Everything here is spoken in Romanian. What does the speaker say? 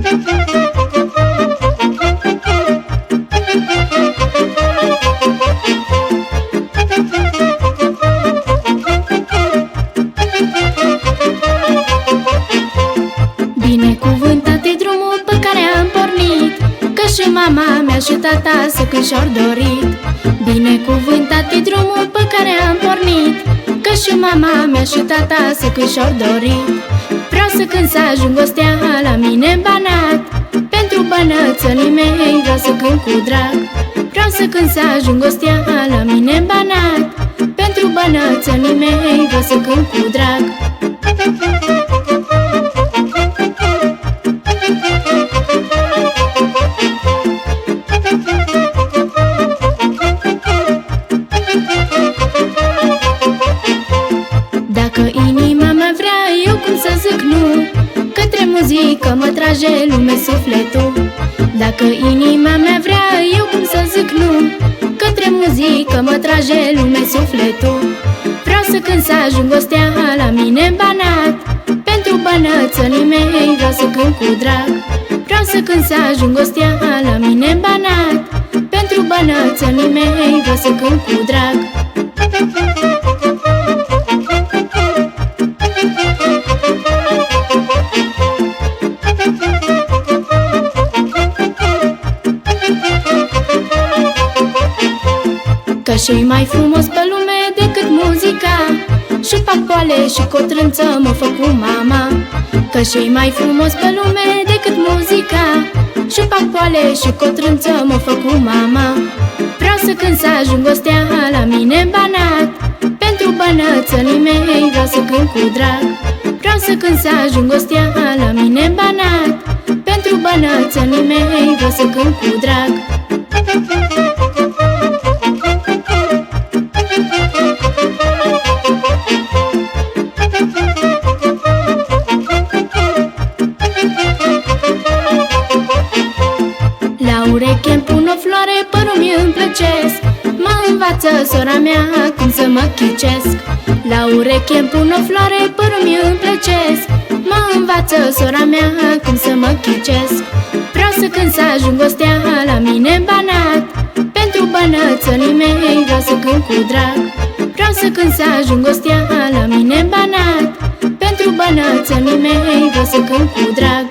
Binecuvântat-i drumul pe care am pornit, că și mama mea și tata să cânt și-or dorit. Binecuvântat-i drumul pe care am pornit, că și mama mea și tata să cânt și-or dorit. Vreau să cânt să ajung o stea la mine în Banat, pentru bănățănii mei vreau să cânt cu drag. Vreau să cânt să ajung o stea la mine în Banat, pentru bănățănii mei vreau să cânt cu drag. Dacă inima mea vrea, eu cum să zic nu, către muzică mă trage lume sufletul. Dacă inima mea vrea, eu cum să zic nu, către muzică mă trage lume sufletul. Vreau să cânt să ajung o stea la mine în Banat, pentru bănățănii mei vreau să cânt cu drag. Vreau să cânt să ajung o stea la mine în Banat, pentru bănățănii mei vreau să cânt cu drag. Că și-i mai frumos pe lume decât muzica, și fac poale și cotrânță mă fac cu mama. Că și-i mai frumos pe lume decât muzica, și fac poale și cotrânță mă fac cu mama. Vreau să cânt să ajung o stea la mine în Banat, pentru bănățănii mei vreau să cânt cu drag. Vreau să cânt să ajung o stea la mine în Banat, pentru bănățănii mei vreau să cânt cu drag. La ureche îmi pun o floare, părul mi îmi plăcesc, mă învață sora mea cum să mă chicesc. La ureche îmi pun o floare, părul mi îmi plăcesc, mă învață sora mea cum să mă chicesc. Vreau să cânt să ajung o stea la mine în Banat, pentru bănățănii mei vreau să cânt cu drag. Vreau să cânt să ajung o stea la mine în Banat, pentru bănățănii mei vreau să cânt cu drag.